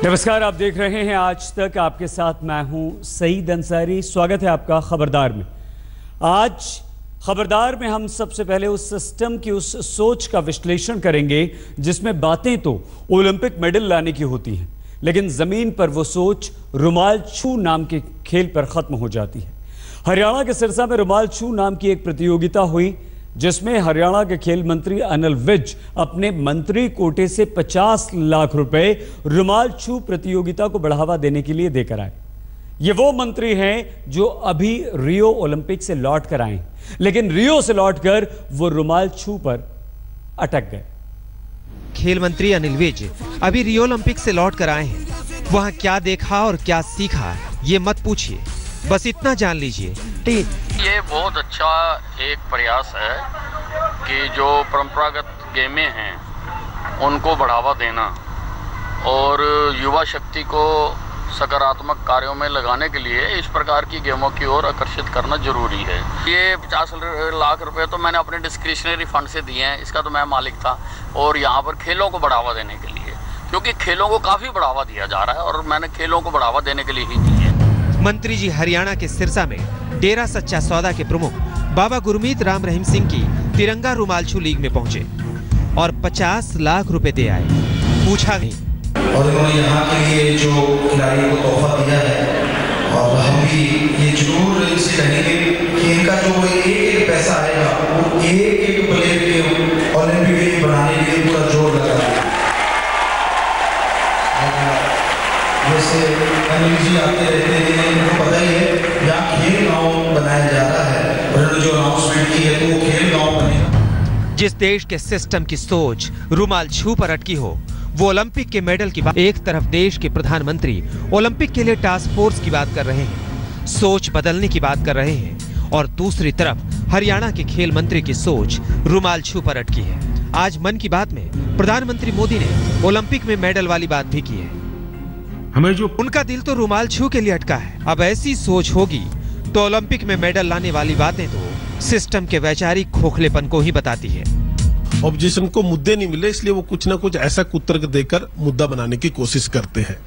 नमस्कार, आप देख रहे हैं आज तक। आपके साथ मैं हूं सईद अंसारी। स्वागत है आपका खबरदार में। आज खबरदार में हम सबसे पहले उस सिस्टम की, उस सोच का विश्लेषण करेंगे जिसमें बातें तो ओलंपिक मेडल लाने की होती हैं, लेकिन जमीन पर वो सोच रुमाल छू नाम के खेल पर खत्म हो जाती है। हरियाणा के सिरसा में रुमाल छू नाम की एक प्रतियोगिता हुई जिसमें हरियाणा के खेल मंत्री अनिल विज अपने मंत्री कोटे से 50 लाख रुपए रुमाल छू प्रतियोगिता को बढ़ावा देने के लिए देकर आए। ये वो मंत्री हैं जो अभी रियो ओलंपिक से लौट कर आए, लेकिन रियो से लौटकर वो रुमाल छू पर अटक गए। खेल मंत्री अनिल विज अभी रियो ओलंपिक से लौट कर आए हैं। वहां क्या देखा और क्या सीखा ये मत पूछिए, बस इतना जान लीजिए। ये बहुत अच्छा एक प्रयास है कि जो परंपरागत गेमें हैं उनको बढ़ावा देना और युवा शक्ति को सकारात्मक कार्यों में लगाने के लिए इस प्रकार की गेमों की ओर आकर्षित करना जरूरी है। ये 50 लाख रुपए तो मैंने अपने डिस्क्रिशनरी फंड से दिए हैं, इसका तो मैं मालिक था। और यहाँ पर खेलों को बढ़ावा देने के लिए, क्योंकि खेलों को काफ़ी बढ़ावा दिया जा रहा है और मैंने खेलों को बढ़ावा देने के लिए ही दी है। मंत्री जी हरियाणा के सिरसा में डेरा सच्चा सौदा के प्रमुख बाबा गुरमीत राम रहीम सिंह की तिरंगा रुमाल छू लीग में पहुंचे और 50 लाख रुपए दे आए। पूछा नहीं और उन्होंने यहाँ के लिए जो खिलाड़ियों को तोहफा दिया है, और हम भी ये जरूर इनसे कहेंगे कि इनका जो एक पैसा आएगा वो एक प्लेयर के ओलंपिक गेम बनाने के लिए पूरा जोर लगा है। जैसे अनिल जी आते रहते हैं, उनको पता ही है यहाँ खेल गाँव बनाया जा रहा है, उन्होंने जो अनाउंसमेंट की है तो वो खेल गाँव बनेगा। जिस देश के सिस्टम की सोच रुमाल छू पर अटकी हो, वो ओलंपिक के मेडल की बात। एक तरफ देश के प्रधानमंत्री ओलंपिक के लिए टास्क फोर्स की बात कर रहे हैं, सोच बदलने की बात कर रहे हैं, और दूसरी तरफ हरियाणा के खेल मंत्री की सोच रुमाल छू पर अटकी है। आज मन की बात में प्रधानमंत्री मोदी ने ओलंपिक में मेडल वाली बात भी की है। हमें जो उनका दिल तो रुमाल छू के लिए अटका है। अब ऐसी सोच होगी तो ओलंपिक में मेडल लाने वाली बातें तो सिस्टम के वैचारिक खोखलेपन को ही बताती है। ऑपोजिशन को मुद्दे नहीं मिले, इसलिए वो कुछ ना कुछ ऐसा कुतर्क देकर मुद्दा बनाने की कोशिश करते हैं।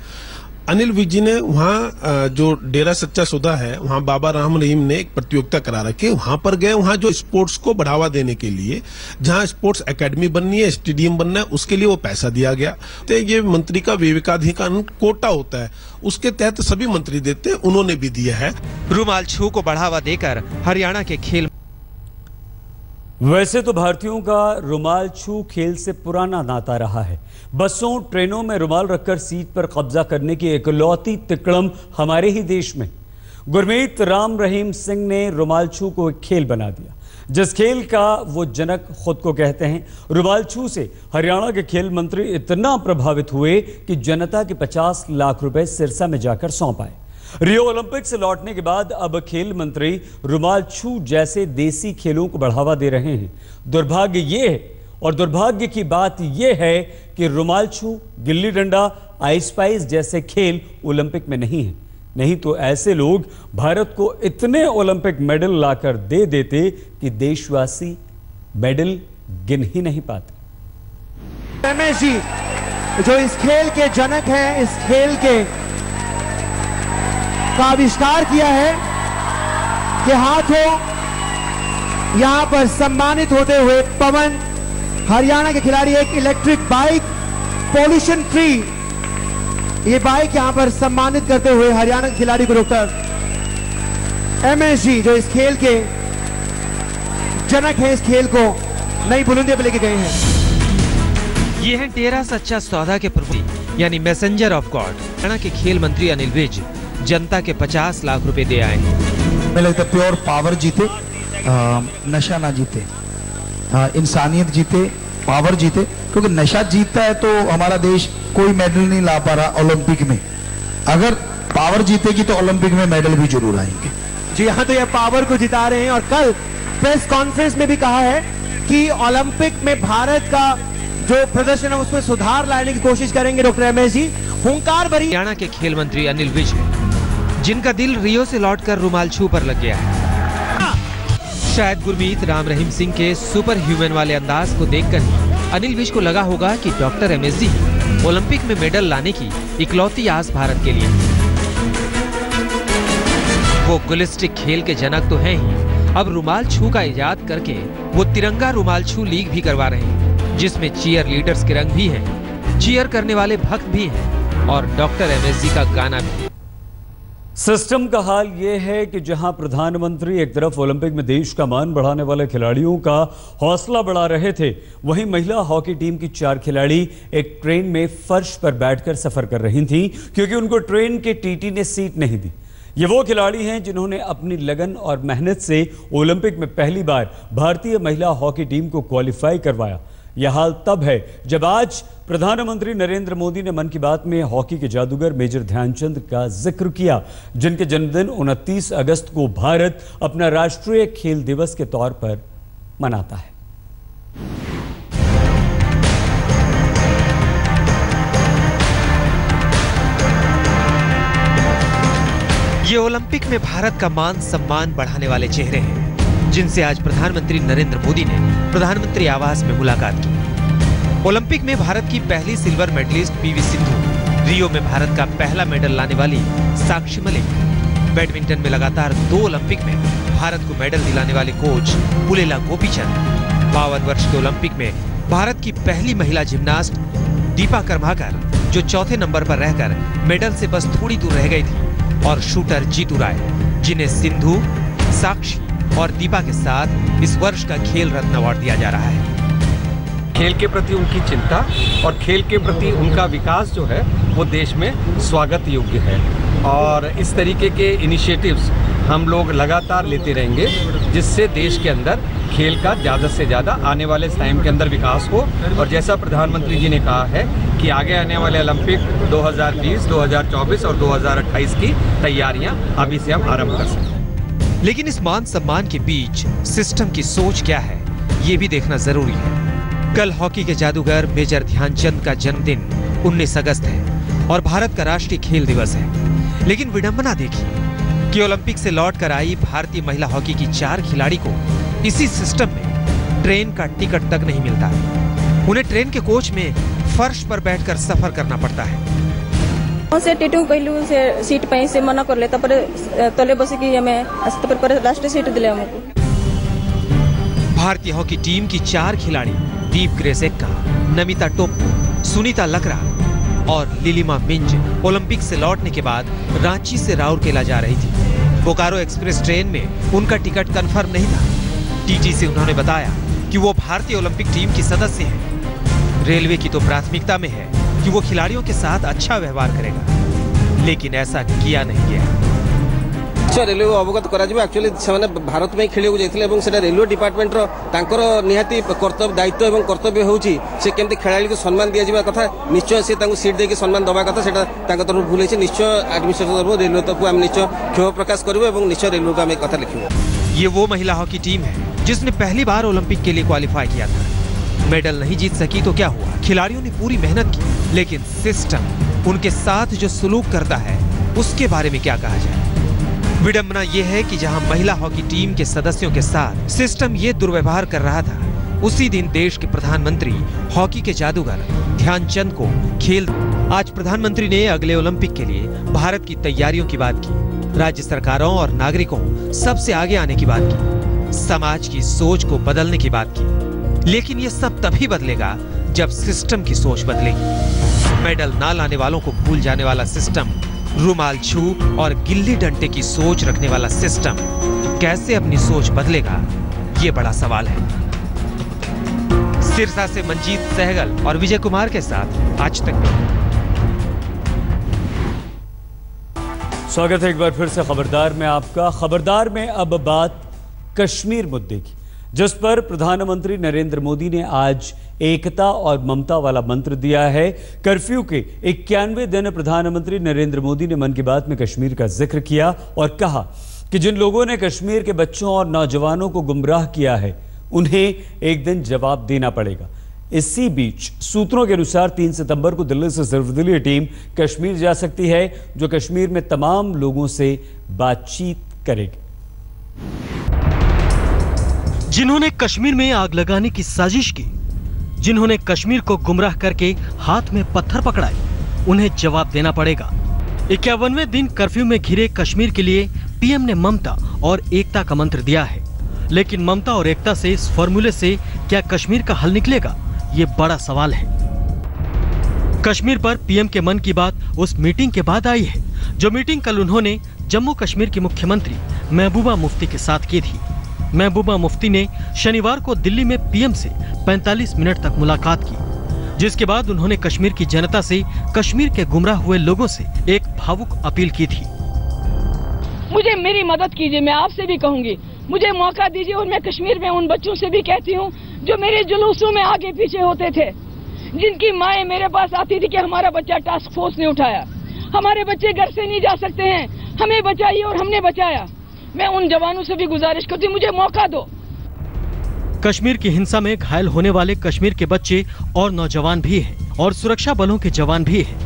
अनिल विज जी ने वहाँ जो डेरा सच्चा सौदा है, वहाँ बाबा राम रहीम ने एक प्रतियोगिता करा रखी, वहां पर गए। वहाँ जो स्पोर्ट्स को बढ़ावा देने के लिए जहाँ स्पोर्ट्स एकेडमी बननी है, स्टेडियम बनना है, उसके लिए वो पैसा दिया गया। तो ये मंत्री का विवेकाधिकार कोटा होता है, उसके तहत सभी मंत्री देते हैं, उन्होंने भी दिया है। रुमाल छू को बढ़ावा देकर हरियाणा के खेल। वैसे तो भारतीयों का रुमाल छू खेल से पुराना नाता रहा है। बसों ट्रेनों में रुमाल रखकर सीट पर कब्जा करने की इकलौती तिकड़म हमारे ही देश में। गुरमीत राम रहीम सिंह ने रुमाल छू को एक खेल बना दिया, जिस खेल का वो जनक खुद को कहते हैं। रुमाल छू से हरियाणा के खेल मंत्री इतना प्रभावित हुए कि जनता के 50 लाख रुपए सिरसा में जाकर सौंप आए। रियो ओलंपिक से लौटने के बाद अब खेल मंत्री रुमाल छू जैसे देसी खेलों को बढ़ावा दे रहे हैं। दुर्भाग्य ये है, और दुर्भाग्य की बात यह है कि रुमाल छू, गिल्ली डंडा, आइस पाइस जैसे खेल ओलंपिक में नहीं है। नहीं तो ऐसे लोग भारत को इतने ओलंपिक मेडल लाकर दे देते कि देशवासी मेडल गिन ही नहीं पाते। रमेश जी जो इस खेल के जनक हैं, इस खेल के का आविष्कार किया है कि हाथों यहां पर सम्मानित होते हुए पवन, हरियाणा के खिलाड़ी, एक इलेक्ट्रिक बाइक पॉल्यूशन फ्री, ये बाइक यहां पर सम्मानित करते हुए हरियाणा के खिलाड़ी को डॉक्टर एमएस जी जो इस खेल के जनक हैं, इस खेल को नई बुलंदियों पर लेके गए हैं। ये है डेरा सच्चा सौदा के प्रमुख यानी मैसेंजर ऑफ गॉड हरियाणा के खेल मंत्री अनिल विज जनता के 50 लाख रुपए दे आए हैं। मुझे लगता है प्योर पावर जीते, नशा ना जीते, इंसानियत जीते, पावर जीते। क्योंकि नशा जीतता है तो हमारा देश कोई मेडल नहीं ला पा रहा ओलंपिक में। अगर पावर जीतेगी तो ओलंपिक में मेडल भी जरूर आएंगे। जी हाँ, तो ये पावर को जिता रहे हैं। और कल प्रेस कॉन्फ्रेंस में भी कहा है कि ओलंपिक में भारत का जो प्रदर्शन है उसमें सुधार लाने की कोशिश करेंगे डॉक्टर एमएस जी। हुंकार भरी हरियाणा के खेल मंत्री अनिल विज जिनका दिल रियो से लौटकर रुमाल छू पर लग गया है। शायद गुरमीत राम रहीम सिंह के सुपर ह्यूमन वाले अंदाज को देखकर ही अनिल विज को लगा होगा कि डॉक्टर एमएसजी ओलंपिक में मेडल लाने की इकलौती आस भारत के लिए। वो गुलिस्टिक खेल के जनक तो हैं ही, अब रुमाल छू का इजाद करके वो तिरंगा रुमाल छू लीग भी करवा रहे हैं, जिसमें चीयर लीडर्स के रंग भी हैं, चीयर करने वाले भक्त भी हैं और डॉक्टर एमएसजी का गाना भी। सिस्टम का हाल यह है कि जहां प्रधानमंत्री एक तरफ ओलंपिक में देश का मान बढ़ाने वाले खिलाड़ियों का हौसला बढ़ा रहे थे, वहीं महिला हॉकी टीम की 4 खिलाड़ी एक ट्रेन में फर्श पर बैठकर सफर कर रही थीं, क्योंकि उनको ट्रेन के टीटी ने सीट नहीं दी। ये वो खिलाड़ी हैं जिन्होंने अपनी लगन और मेहनत से ओलंपिक में पहली बार भारतीय महिला हॉकी टीम को क्वालिफाई करवाया। यह हाल तब है जब आज प्रधानमंत्री नरेंद्र मोदी ने मन की बात में हॉकी के जादूगर मेजर ध्यानचंद का जिक्र किया, जिनके जन्मदिन 29 अगस्त को भारत अपना राष्ट्रीय खेल दिवस के तौर पर मनाता है। ये ओलंपिक में भारत का मान सम्मान बढ़ाने वाले चेहरे हैं, जिनसे आज प्रधानमंत्री नरेंद्र मोदी ने प्रधानमंत्री आवास में मुलाकात की। ओलंपिक में भारत की पहली सिल्वर मेडलिस्ट पीवी सिंधु, रियो में भारत का पहला मेडल लाने वाली साक्षी मलिक, बैडमिंटन में लगातार 2 ओलंपिक में भारत को मेडल दिलाने वाले कोच पुलेला गोपीचंद, 52 वर्ष के ओलंपिक में भारत की पहली महिला जिम्नास्ट दीपा कर्माकर, जो चौथे नंबर पर रहकर मेडल से बस थोड़ी दूर रह गई थी, और शूटर जीतू राय, जिन्हें सिंधु, साक्षी और दीपा के साथ इस वर्ष का खेल रत्न अवार्ड दिया जा रहा है। खेल के प्रति उनकी चिंता और खेल के प्रति उनका विकास जो है वो देश में स्वागत योग्य है, और इस तरीके के इनिशिएटिव्स हम लोग लगातार लेते रहेंगे, जिससे देश के अंदर खेल का ज़्यादा से ज़्यादा आने वाले टाइम के अंदर विकास हो। और जैसा प्रधानमंत्री जी ने कहा है कि आगे आने वाले ओलंपिक 2020, 2024 और 2028 की तैयारियां अभी से हम आरंभ कर सकें। लेकिन इस मान सम्मान के बीच सिस्टम की सोच क्या है, ये भी देखना जरूरी है। कल हॉकी के जादूगर मेजर ध्यानचंद का जन्मदिन 19 अगस्त है और भारत का राष्ट्रीय खेल दिवस है। लेकिन विडंबना देखिए कि ओलंपिक से लौट कर आई भारतीय महिला हॉकी की 4 खिलाड़ी को इसी सिस्टम में ट्रेन का टिकट तक नहीं मिलता। उन्हें ट्रेन के कोच में फर्श पर बैठकर सफर करना पड़ता है। से टीटू कहलु से सीट पे से मना कर ले, तपरे तले बसे कि हमें तपरे पर लास्ट सीट दिले हमको। भारतीय हॉकी टीम की 4 खिलाड़ी दीप ग्रेस एक्का, नमिता टोप्पो, सुनीता लकड़ा और लिलिमा मिंज ओलंपिक से लौटने के बाद रांची से राउरकेला जा रही थी। बोकारो एक्सप्रेस ट्रेन में उनका टिकट कंफर्म नहीं था। टीटी से उन्होंने बताया कि वो भारतीय ओलंपिक टीम की सदस्य हैं। रेलवे की तो प्राथमिकता में है कि वो खिलाड़ियों के साथ अच्छा व्यवहार करेगा, लेकिन ऐसा किया नहीं गया। रेलवे अवगत करा एक्चुअली से भारत में खेल जाते रेलवे डिपार्टमेंट तांकर निहाती कर्तव्य दायित्व और कर्तव्य होची से केमती खेलाड़ी को सम्मान दिया जावा कथा, निश्चय से सीट देके सम्मान दवा कथा सेटा तरफ भूल है। निश्चय एडमिनिस्ट्रेशन तरफ रेलवे तरफ हम निश्चय क्षोभ प्रकाश करूँ और निश्चय रेलवे को आम कथा लिखू। ये वो महिला हॉकी टीम है जिसने पहली बार ओलंपिक के लिए क्वालिफाई किया था। मेडल नहीं जीत सकी तो क्या हुआ, खिलाड़ियों ने पूरी मेहनत की, लेकिन सिस्टम उनके साथ जो सलूक करता है उसके बारे में क्या कहा जाए। विडंबना यह है कि जहां महिला हॉकी टीम के सदस्यों के साथ सिस्टम ये दुर्व्यवहार कर रहा था, उसी दिन देश के प्रधानमंत्री हॉकी के जादूगर ध्यानचंद को खेल। आज प्रधानमंत्री ने अगले ओलंपिक के लिए भारत की तैयारियों की बात की, राज्य सरकारों और नागरिकों सबसे आगे आने की बात की, समाज की सोच को बदलने की बात की। लेकिन ये सब तभी बदलेगा जब सिस्टम की सोच बदलेगी। मेडल ना लाने वालों को भूल जाने वाला सिस्टम, रुमाल छू और गिल्ली डंडे की सोच रखने वाला सिस्टम कैसे अपनी सोच बदलेगा, ये बड़ा सवाल है। सिरसा से मंजीत सहगल और विजय कुमार के साथ आज तक। स्वागत है एक बार फिर से खबरदार में आपका। खबरदार में अब बात कश्मीर मुद्दे की, जिस पर प्रधानमंत्री नरेंद्र मोदी ने आज एकता और ममता वाला मंत्र दिया है। कर्फ्यू के 91वें दिन प्रधानमंत्री नरेंद्र मोदी ने मन की बात में कश्मीर का जिक्र किया और कहा कि जिन लोगों ने कश्मीर के बच्चों और नौजवानों को गुमराह किया है, उन्हें एक दिन जवाब देना पड़ेगा। इसी बीच सूत्रों के अनुसार 3 सितंबर को दिल्ली से सर्वदलीय टीम कश्मीर जा सकती है, जो कश्मीर में तमाम लोगों से बातचीत करेगी। जिन्होंने कश्मीर में आग लगाने की साजिश की, जिन्होंने कश्मीर को गुमराह करके हाथ में पत्थर पकड़ाए, उन्हें जवाब देना पड़ेगा। 51वें दिन कर्फ्यू में घिरे कश्मीर के लिए पीएम ने ममता और एकता का मंत्र दिया है, लेकिन ममता और एकता से इस फॉर्मूले से क्या कश्मीर का हल निकलेगा, ये बड़ा सवाल है। कश्मीर पर पीएम के मन की बात उस मीटिंग के बाद आई है, जो मीटिंग कल उन्होंने जम्मू कश्मीर की मुख्यमंत्री महबूबा मुफ्ती के साथ की थी। महबूबा मुफ्ती ने शनिवार को दिल्ली में पीएम से 45 मिनट तक मुलाकात की, जिसके बाद उन्होंने कश्मीर की जनता से कश्मीर के गुमराह हुए लोगों से एक भावुक अपील की थी। मुझे मेरी मदद कीजिए, मैं आपसे भी कहूंगी, मुझे मौका दीजिए और मैं कश्मीर में उन बच्चों से भी कहती हूँ जो मेरे जुलूसों में आगे पीछे होते थे, जिनकी माएँ मेरे पास आती थी कि हमारा बच्चा टास्क फोर्स ने उठाया, हमारे बच्चे घर से नहीं जा सकते हैं, हमें बचाइए, और हमने बचाया। मैं उन जवानों से भी गुजारिश करती हूँ, मुझे मौका दो। कश्मीर की हिंसा में घायल होने वाले कश्मीर के बच्चे और नौजवान भी हैं और सुरक्षा बलों के जवान भी हैं।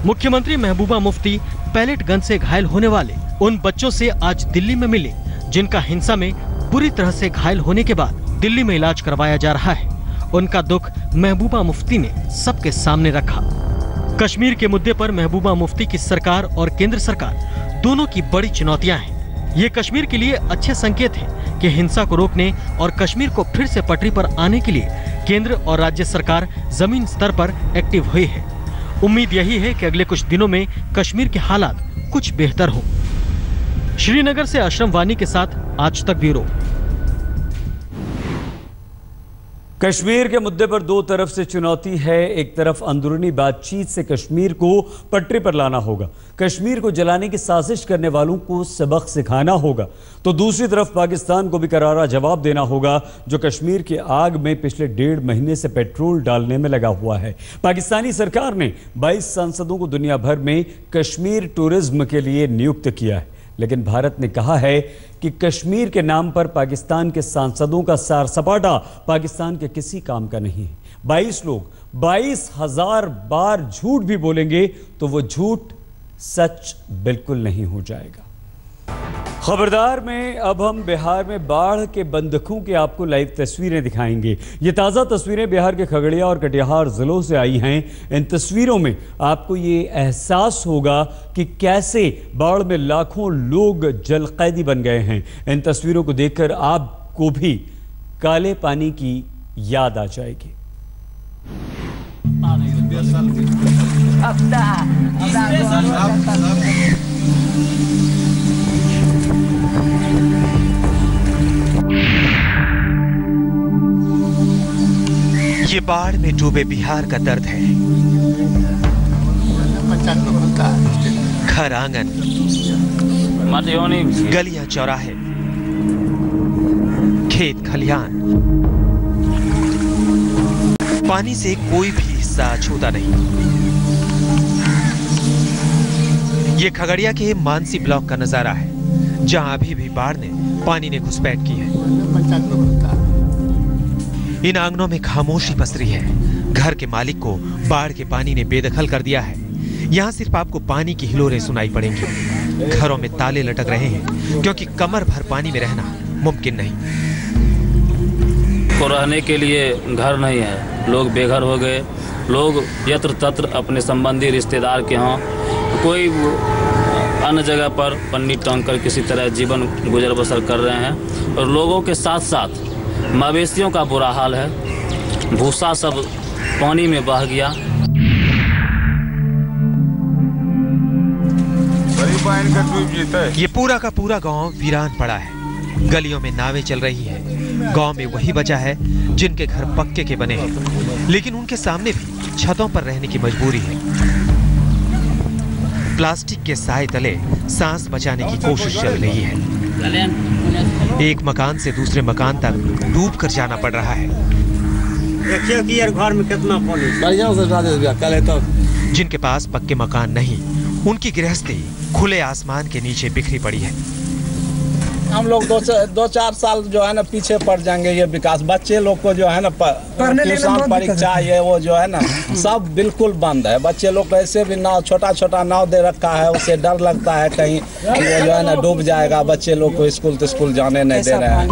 मुख्यमंत्री महबूबा मुफ्ती पैलेट गन से घायल होने वाले उन बच्चों से आज दिल्ली में मिले, जिनका हिंसा में बुरी तरह से घायल होने के बाद दिल्ली में इलाज करवाया जा रहा है। उनका दुख महबूबा मुफ्ती ने सबके सामने रखा। कश्मीर के मुद्दे पर महबूबा मुफ्ती की सरकार और केंद्र सरकार दोनों की बड़ी चुनौतियां हैं। ये कश्मीर के लिए अच्छे संकेत हैं कि हिंसा को रोकने और कश्मीर को फिर से पटरी पर आने के लिए केंद्र और राज्य सरकार जमीन स्तर पर एक्टिव हुई है। उम्मीद यही है कि अगले कुछ दिनों में कश्मीर के हालात कुछ बेहतर हो। श्रीनगर से अशरफ वानी के साथ आज तक ब्यूरो। कश्मीर के मुद्दे पर दो तरफ से चुनौती है। एक तरफ अंदरूनी बातचीत से कश्मीर को पटरी पर लाना होगा, कश्मीर को जलाने की साजिश करने वालों को सबक सिखाना होगा, तो दूसरी तरफ पाकिस्तान को भी करारा जवाब देना होगा, जो कश्मीर की आग में पिछले 1.5 महीने से पेट्रोल डालने में लगा हुआ है। पाकिस्तानी सरकार ने 22 सांसदों को दुनिया भर में कश्मीर टूरिज्म के लिए नियुक्त किया है, लेकिन भारत ने कहा है कि कश्मीर के नाम पर पाकिस्तान के सांसदों का सार सपाटा पाकिस्तान के किसी काम का नहीं है। 22 लोग 22,000 बार झूठ भी बोलेंगे तो वो झूठ सच बिल्कुल नहीं हो जाएगा। खबरदार में अब हम बिहार में बाढ़ के बंधकों की आपको लाइव तस्वीरें दिखाएंगे। ये ताज़ा तस्वीरें बिहार के खगड़िया और कटिहार जिलों से आई हैं। इन तस्वीरों में आपको ये एहसास होगा कि कैसे बाढ़ में लाखों लोग जलकैदी बन गए हैं। इन तस्वीरों को देखकर आपको भी काले पानी की याद आ जाएगी। ये बाढ़ में डूबे बिहार का दर्द है। घर आंगन, गलियां चौराहे, खेत खलिहान, पानी से कोई भी हिस्सा छूता नहीं। ये खगड़िया के मानसी ब्लॉक का नजारा है, जहां अभी भी बाढ़ ने पानी ने घुसपैठ की है। इन आंगनों में खामोशी पसरी है। घर के मालिक को बाढ़ के पानी ने बेदखल कर दिया है। यहाँ सिर्फ आपको पानी की हिलोरें सुनाई पड़ेंगी। घरों में ताले लटक रहे हैं, क्योंकि कमर भर पानी में रहना मुमकिन नहीं। को रहने के लिए घर नहीं है, लोग बेघर हो गए। लोग यत्र तत्र अपने संबंधी रिश्तेदार के यहाँ, कोई अन्य जगह पर पन्नी टांग कर किसी तरह जीवन गुजर बसर कर रहे हैं। और लोगों के साथ साथ मवेशियों का बुरा हाल है। भूसा सब पानी में बह गया। ये पूरा का पूरा गांव वीरान पड़ा है। गलियों में नावें चल रही हैं। गांव में वही बचा है जिनके घर पक्के के बने हैं, लेकिन उनके सामने भी छतों पर रहने की मजबूरी है। प्लास्टिक के साए तले सांस बचाने की कोशिश चल रही है। एक मकान से दूसरे मकान तक डूब कर जाना पड़ रहा है। देखिए कि यार घर में कितना पानी। जिनके पास पक्के मकान नहीं, उनकी गृहस्थी खुले आसमान के नीचे बिखरी पड़ी है। हम लोग 2-4 साल जो है ना पीछे पड़ जाएंगे। ये विकास बच्चे लोग को जो है ना ट्यूशन परीक्षा ये वो जो है ना सब बिल्कुल बंद है। बच्चे लोग ऐसे भी नाव, छोटा छोटा नाव दे रखा है, उससे डर लगता है कहीं वो जो है ना डूब जाएगा। बच्चे लोग को स्कूल जाने नहीं दे रहे हैं।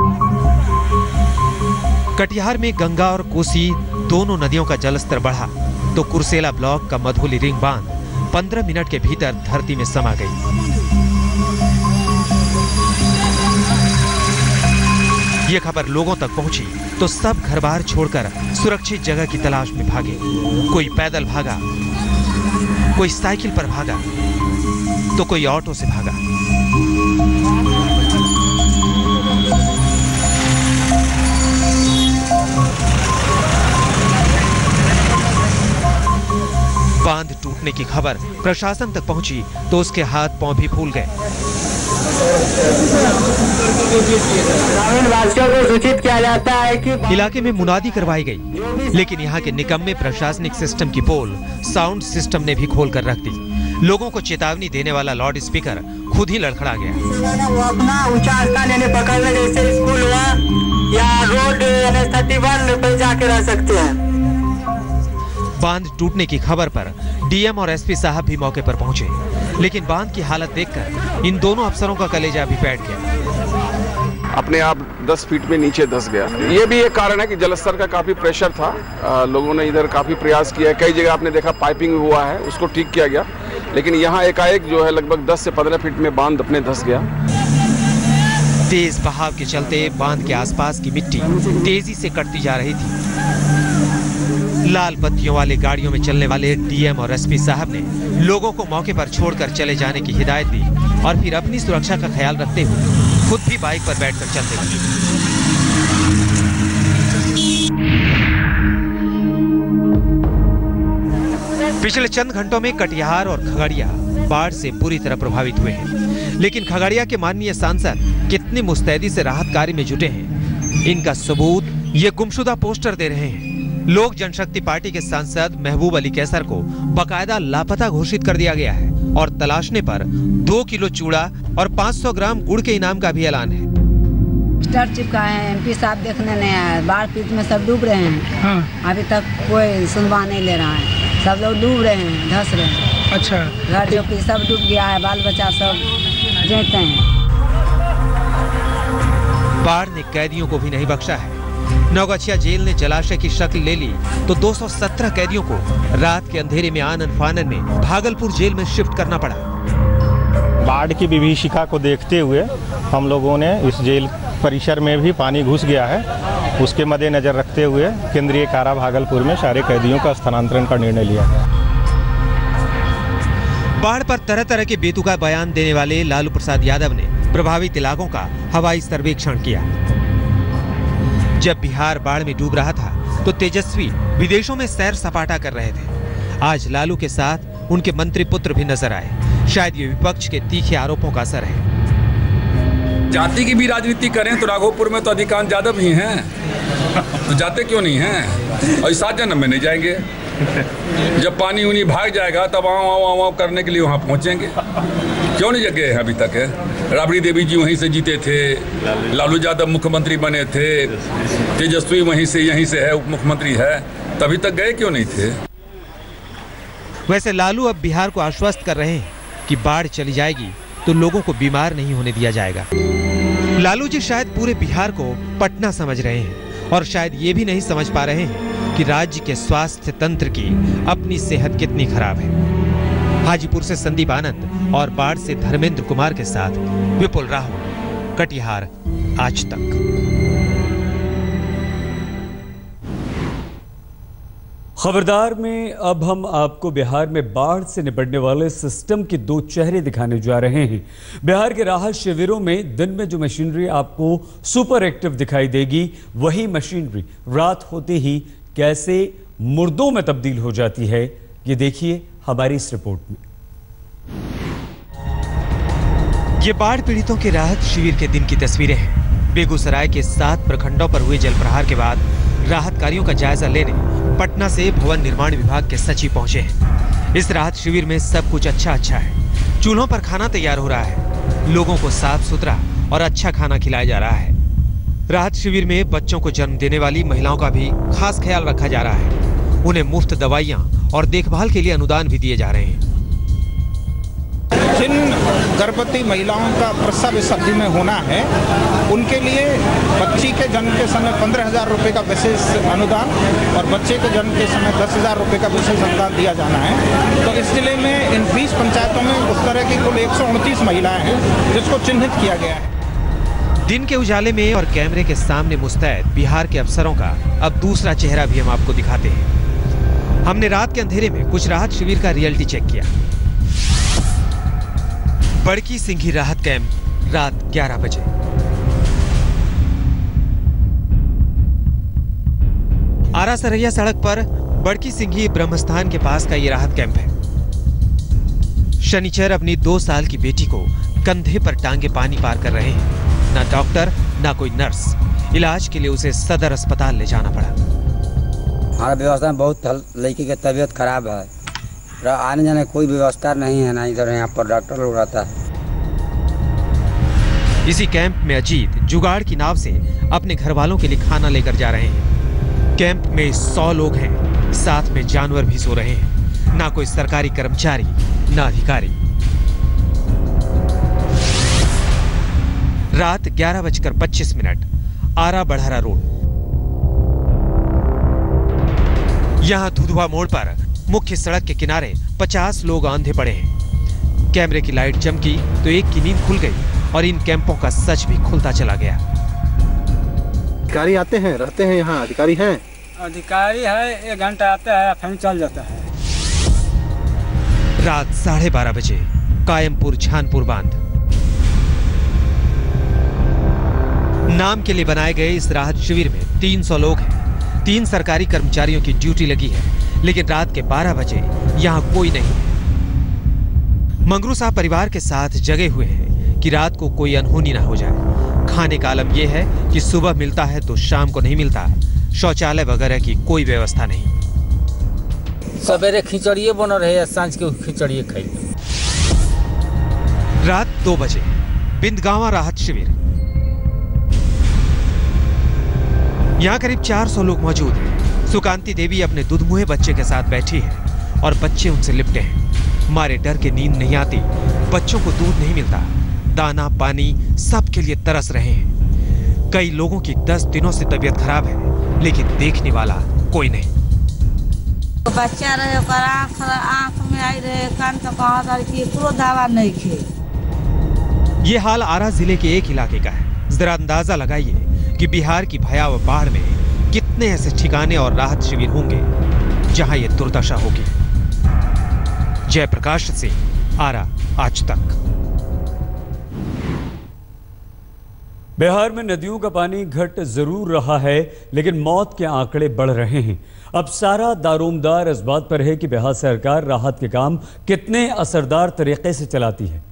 कटिहार में गंगा और कोसी दोनों नदियों का जलस्तर बढ़ा तो कुर्सेला ब्लॉक का मधुली रिंग बांध 15 मिनट के भीतर धरती में समा गई। ये खबर लोगों तक पहुंची तो सब घर बार छोड़कर सुरक्षित जगह की तलाश में भागे। कोई पैदल भागा, कोई साइकिल पर भागा, तो कोई ऑटो से भागा। बांध टूटने की खबर प्रशासन तक पहुंची तो उसके हाथ पांव भी फूल गए। ग्रामीणवासियों को सूचित किया जाता है कि इलाके में मुनादी करवाई गई, लेकिन यहाँ के निकम्मे प्रशासनिक सिस्टम की पोल साउंड सिस्टम ने भी खोल कर रख दी। लोगों को चेतावनी देने वाला लाउड स्पीकर खुद ही लड़खड़ा गया। वो अपना ऊंचा स्थान यानी पकड़ ले, जैसे स्कूल हुआ या रोड 31 पे जाके रह सकते हैं। बांध टूटने की खबर पर डीएम और एसपी साहब भी मौके पर पहुंचे, लेकिन बांध की हालत देखकर इन दोनों अफसरों का कलेजा भी बैठ गया। अपने आप 10 फीट में नीचे धंस गया। ये भी एक कारण है कि जलस्तर का काफी प्रेशर था। लोगों ने इधर काफी प्रयास किया है, कई जगह आपने देखा पाइपिंग हुआ है, उसको ठीक किया गया, लेकिन यहाँ एकाएक जो है लगभग 10 से 15 फीट में बांध अपने धंस गया। तेज बहाव के चलते बांध के आसपास की मिट्टी तेजी से कटती जा रही थी। लाल बत्तियों वाले गाड़ियों में चलने वाले डीएम और एसपी साहब ने लोगों को मौके पर छोड़कर चले जाने की हिदायत दी और फिर अपनी सुरक्षा का ख्याल रखते हुए खुद भी बाइक पर बैठकर चलते लगे। पिछले चंद घंटों में कटिहार और खगड़िया बाढ़ से बुरी तरह प्रभावित हुए हैं, लेकिन खगड़िया के माननीय सांसद कितनी मुस्तैदी से राहत कार्य में जुटे हैं, इनका सबूत ये गुमशुदा पोस्टर दे रहे हैं। लोक जनशक्ति पार्टी के सांसद महबूब अली कैसर को बकायदा लापता घोषित कर दिया गया है और तलाशने पर 2 किलो चूड़ा और 500 ग्राम गुड़ के इनाम का भी ऐलान है। पोस्टर चिपका है, एमपी साहब देखने नहीं आए, बाढ़ पीड़ित में सब डूब रहे हैं। हाँ। अभी तक कोई सुनवा नहीं ले रहा है, सब लोग डूब रहे हैं, धंस रहे हैं। अच्छा। घर जो कि सब डूब गया है, बाल बच्चा सब जीते हैं। बाढ़ ने कैदियों को भी नहीं बख्शा है। नौगछिया जेल ने जलाशय की शक्ल ले ली तो 217 कैदियों को रात के अंधेरे में आनन फानन में भागलपुर जेल में शिफ्ट करना पड़ा। बाढ़ की विभीषिका को देखते हुए हम लोगों ने इस जेल परिसर में भी पानी घुस गया है, उसके मद्देनजर रखते हुए केंद्रीय कारा भागलपुर में सारे कैदियों का स्थानांतरण का निर्णय लिया गया। बाढ़ पर तरह तरह के बेतुका बयान देने वाले लालू प्रसाद यादव ने प्रभावित इलाकों का हवाई सर्वेक्षण किया। जब बिहार बाढ़ में डूब रहा था तो तेजस्वी विदेशों में सैर सपाटा कर रहे थे। आज लालू के साथ उनके मंत्री पुत्र भी नजर आए। शायद ये विपक्ष के तीखे आरोपों का असर है। जाति की भी राजनीति करें तो राघोपुर में तो अधिकांश यादव ही हैं, तो जाते क्यों नहीं हैं? और इस 7 जन्म में नहीं जाएंगे। जब पानी उनी भाग जाएगा तब आओ करने के लिए वहाँ पहुँचेंगे। क्यों नहीं जगह है अभी तक है? राबड़ी देवी जी वहीं से जीते थे, लालू यादव मुख्यमंत्री बने थे, तेजस्वी वहीं से यहीं से है, उप मुख्यमंत्री है, तभी तक गए क्यों नहीं थे? वैसे लालू अब बिहार को आश्वस्त कर रहे हैं कि बाढ़ चली जाएगी तो लोगों को बीमार नहीं होने दिया जाएगा। लालू जी शायद पूरे बिहार को पटना समझ रहे हैं और शायद ये भी नहीं समझ पा रहे हैं कि राज्य के स्वास्थ्य तंत्र की अपनी सेहत कितनी खराब है। हाजीपुर से संदीप आनंद और बाढ़ से धर्मेंद्र कुमार के साथ विपुल राहुल, कटिहार, आज तक। खबरदार में अब हम आपको बिहार में बाढ़ से निपटने वाले सिस्टम के 2 चेहरे दिखाने जा रहे हैं। बिहार के राहत शिविरों में दिन में जो मशीनरी आपको सुपर एक्टिव दिखाई देगी, वही मशीनरी रात होते ही कैसे मुर्दों में तब्दील हो जाती है, ये देखिए हमारी इस रिपोर्ट में। ये बाढ़ पीड़ितों के राहत शिविर के दिन की तस्वीरें हैं। बेगूसराय के 7 प्रखंडों पर हुए जलप्रहार के बाद राहत कार्यों का जायजा लेने पटना से भवन निर्माण विभाग के सचिव पहुंचे हैं। इस राहत शिविर में सब कुछ अच्छा है। चूल्हों पर खाना तैयार हो रहा है, लोगों को साफ सुथरा और अच्छा खाना खिलाया जा रहा है। राहत शिविर में बच्चों को जन्म देने वाली महिलाओं का भी खास ख्याल रखा जा रहा है। उन्हें मुफ्त दवाइयां और देखभाल के लिए अनुदान भी दिए जा रहे हैं। जिन गर्भवती महिलाओं का प्रसव इस अवधि में होना है, उनके लिए बच्ची के जन्म के समय 15,000 रुपये का विशेष अनुदान और बच्चे के जन्म के समय 10,000 रुपये का विशेष अनुदान दिया जाना है। तो इस जिले में इन 20 पंचायतों में उस तरह की कुल 129 महिलाएं हैं जिसको चिन्हित किया गया है। दिन के उजाले में और कैमरे के सामने मुस्तैद बिहार के अफसरों का अब दूसरा चेहरा भी हम आपको दिखाते हैं। हमने रात के अंधेरे में कुछ राहत शिविर का रियलिटी चेक किया। बड़की सिंघी राहत कैंप, रात 11 बजे। आरा सरैया सड़क पर बड़की सिंघी ब्रह्मस्थान के पास का ये राहत कैंप है। शनिचर अपनी 2 साल की बेटी को कंधे पर टांगे पानी पार कर रहे हैं। ना डॉक्टर ना कोई नर्स, इलाज के लिए उसे सदर अस्पताल ले जाना पड़ा। हमारा व्यवस्था में बहुत लड़की की तबीयत खराब है, आने जाने कोई व्यवस्था नहीं है, ना इधर यहाँ पर डॉक्टर लोग रहता है। इसी कैंप में अजीत जुगाड़ की नाव से अपने घर वालों के लिए खाना लेकर जा रहे हैं। कैंप में 100 लोग हैं, साथ में जानवर भी सो रहे हैं। ना कोई सरकारी कर्मचारी ना अधिकारी। रात 11:25, आरा बढ़ारा रोड। यहां धुधवा मोड़ पर मुख्य सड़क के किनारे 50 लोग आंधे पड़े हैं। कैमरे की लाइट चमकी तो एक की नींद खुल गई और इन कैंपों का सच भी खुलता चला गया। अधिकारी आते हैं, रहते हैं यहाँ, अधिकारी हैं? अधिकारी है, 1 घंटा आता है फिर चल जाता है। रात 12:30 बजे, कायमपुर झानपुर बांध। नाम के लिए बनाए गए इस राहत शिविर में 300 लोग हैं। 3 सरकारी कर्मचारियों की ड्यूटी लगी है, लेकिन रात के 12 बजे यहां कोई नहीं है। मंगरू साहब परिवार के साथ जगे हुए हैं कि रात को कोई अनहोनी ना हो जाए। खाने का आलम यह है कि सुबह मिलता है तो शाम को नहीं मिलता। शौचालय वगैरह की कोई व्यवस्था नहीं। सवेरे खिचड़िए बन रहे हैं, सांझ के खिचड़िए खाई। रात 2 बजे, बिंदगावा राहत शिविर। यहाँ करीब 400 लोग मौजूद हैं। सुकांती देवी अपने दुधमुहे बच्चे के साथ बैठी है और बच्चे उनसे लिपटे हैं। मारे डर के नींद नहीं आती, बच्चों को दूध नहीं मिलता, दाना पानी सब के लिए तरस रहे हैं। कई लोगों की 10 दिनों से तबीयत खराब है, लेकिन देखने वाला कोई नहीं। बच्चा रहे, आंख में आई रहे, कान तो पूरा दवा नहीं खे। ये हाल आरा जिले के एक इलाके का है। जरा अंदाजा लगाइए कि बिहार की भयावह बाढ़ में कितने ऐसे ठिकाने और राहत शिविर होंगे जहां ये दुर्दशा होगी। जयप्रकाश सिंह, आरा, आज तक। बिहार में नदियों का पानी घट जरूर रहा है, लेकिन मौत के आंकड़े बढ़ रहे हैं। अब सारा दारोमदार इस बात पर है कि बिहार सरकार राहत के काम कितने असरदार तरीके से चलाती है।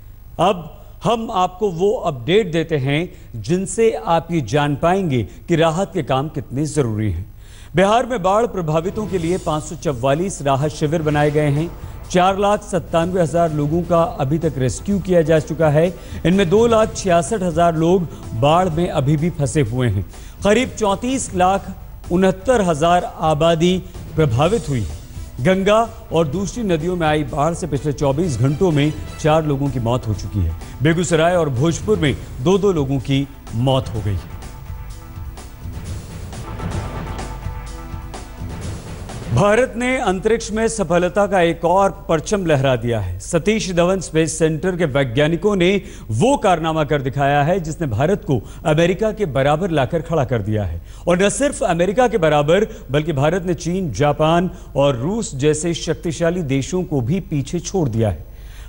अब हम आपको वो अपडेट देते हैं जिनसे आप ये जान पाएंगे कि राहत के काम कितने जरूरी हैं। बिहार में बाढ़ प्रभावितों के लिए 544 राहत शिविर बनाए गए हैं। 4,97,000 लोगों का अभी तक रेस्क्यू किया जा चुका है। इनमें 2,66,000 लोग बाढ़ में अभी भी फंसे हुए हैं। करीब 34,69,000 आबादी प्रभावित हुई है। गंगा और दूसरी नदियों में आई बाढ़ से पिछले 24 घंटों में 4 लोगों की मौत हो चुकी है। बेगूसराय और भोजपुर में 2-2 लोगों की मौत हो गई है। भारत ने अंतरिक्ष में सफलता का एक और परचम लहरा दिया है। सतीश धवन स्पेस सेंटर के वैज्ञानिकों ने वो कारनामा कर दिखाया है जिसने भारत को अमेरिका के बराबर लाकर खड़ा कर दिया है। और न सिर्फ अमेरिका के बराबर, बल्कि भारत ने चीन, जापान और रूस जैसे शक्तिशाली देशों को भी पीछे छोड़ दिया है।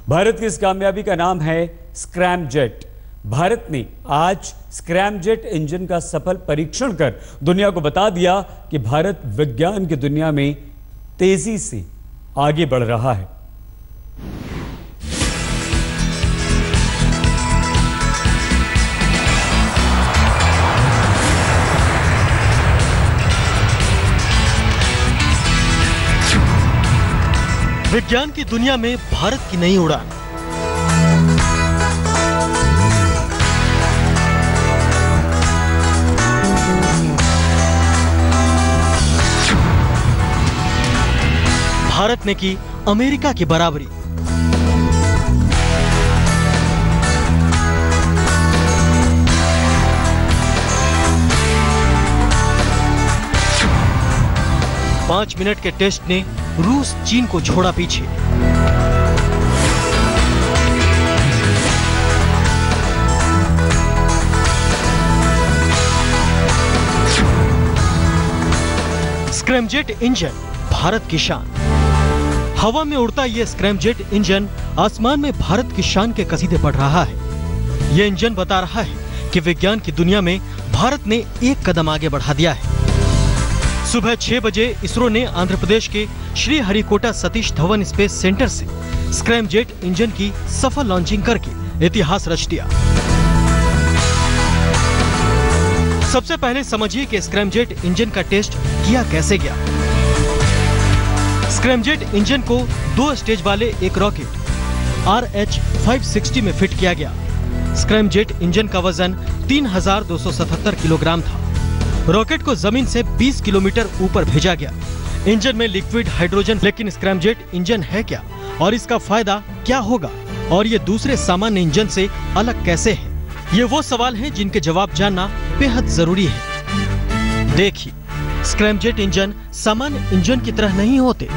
भारत की इस कामयाबी का नाम है स्क्रैमजेट। भारत ने आज स्क्रैमजेट इंजन का सफल परीक्षण कर दुनिया को बता दिया कि भारत विज्ञान की दुनिया में तेजी से आगे बढ़ रहा है। विज्ञान की दुनिया में भारत की नई उड़ान। भारत ने की अमेरिका की बराबरी। 5 मिनट के टेस्ट ने रूस चीन को छोड़ा पीछे। स्क्रैमजेट इंजन भारत की शान। हवा में उड़ता ये स्क्रैमजेट इंजन आसमान में भारत की शान के कसीदे पढ़ रहा है। ये इंजन बता रहा है कि विज्ञान की दुनिया में भारत ने एक कदम आगे बढ़ा दिया है। सुबह 6 बजे इसरो ने आंध्र प्रदेश के श्री हरिकोटा सतीश धवन स्पेस सेंटर से स्क्रैमजेट इंजन की सफल लॉन्चिंग करके इतिहास रच दिया। सबसे पहले समझिए कि स्क्रैमजेट इंजन का टेस्ट किया कैसे गया। स्क्रैमजेट इंजन को 2 स्टेज वाले एक रॉकेट RH-560 में फिट किया गया। स्क्रैमजेट इंजन का वजन 3277 किलोग्राम था। रॉकेट को जमीन से 20 किलोमीटर ऊपर भेजा गया। इंजन में लिक्विड हाइड्रोजन। लेकिन स्क्रैमजेट इंजन है क्या और इसका फायदा क्या होगा और ये दूसरे सामान्य इंजन से अलग कैसे है, ये वो सवाल हैं जिनके जवाब जानना बेहद जरूरी है। देखिए, स्क्रैमजेट इंजन सामान्य इंजन की तरह नहीं होते।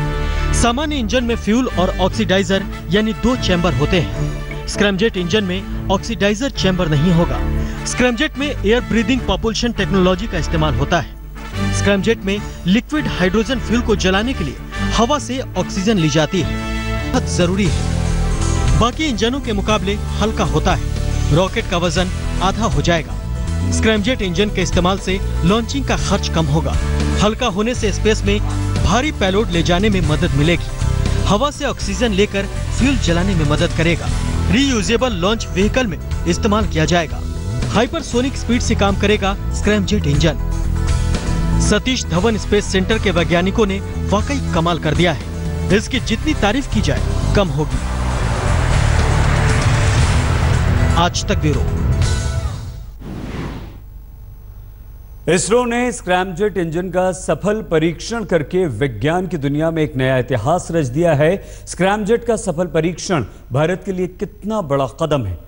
सामान्य इंजन में फ्यूल और ऑक्सीडाइजर यानी 2 चैम्बर होते हैं। स्क्रैमजेट इंजन में ऑक्सीडाइजर चैम्बर नहीं होगा। स्क्रैमजेट में एयर ब्रीदिंग प्रॉपल्शन टेक्नोलॉजी का इस्तेमाल होता है। स्क्रैमजेट में लिक्विड हाइड्रोजन फ्यूल को जलाने के लिए हवा से ऑक्सीजन ली जाती है, बहुत जरूरी है। बाकी इंजनों के मुकाबले हल्का होता है। रॉकेट का वजन आधा हो जाएगा। स्क्रैमजेट इंजन के इस्तेमाल से लॉन्चिंग का खर्च कम होगा। हल्का होने से स्पेस में भारी पेलोड ले जाने में मदद मिलेगी। हवा से ऑक्सीजन लेकर फ्यूल जलाने में मदद करेगा। रीयूजेबल लॉन्च व्हीकल में इस्तेमाल किया जाएगा। हाइपरसोनिक स्पीड से काम करेगा scramjet engine. Satish Dhawan space centre के वैज्ञानिकों ने वाकई कमाल कर दिया है। इसकी जितनी तारीफ की जाए कम होगी। आज तक ब्यूरो। इसरो ने स्क्रैमजेट इंजन का सफल परीक्षण करके विज्ञान की दुनिया में एक नया इतिहास रच दिया है। स्क्रैमजेट का सफल परीक्षण भारत के लिए कितना बड़ा कदम है,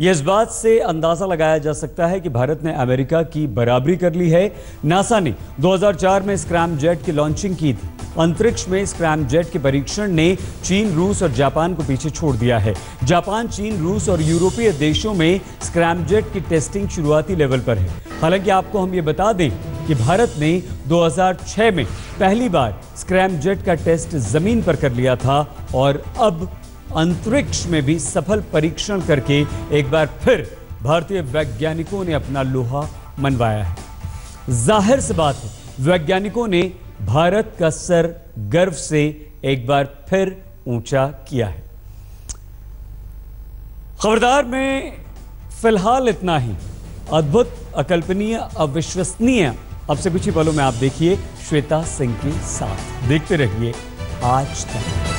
यह इस बात से अंदाजा लगाया जा सकता है कि भारत ने अमेरिका की बराबरी कर ली है। नासा ने 2004 में स्क्रैमजेट की लॉन्चिंग की थी। अंतरिक्ष में स्क्रैमजेट के परीक्षण ने चीन, रूस और जापान को पीछे छोड़ दिया है। जापान, चीन, रूस और यूरोपीय देशों में स्क्रैमजेट की टेस्टिंग शुरुआती लेवल पर है। हालांकि आपको हम ये बता दें कि भारत ने 2006 में पहली बार स्क्रैमजेट का टेस्ट जमीन पर कर लिया था और अब अंतरिक्ष में भी सफल परीक्षण करके एक बार फिर भारतीय वैज्ञानिकों ने अपना लोहा मनवाया है। जाहिर सी बात है, वैज्ञानिकों ने भारत का सर गर्व से एक बार फिर ऊंचा किया है। खबरदार में फिलहाल इतना ही। अद्भुत, अकल्पनीय, अविश्वसनीय अब से कुछ ही पलों में आप देखिए श्वेता सिंह के साथ। देखते रहिए आज तक।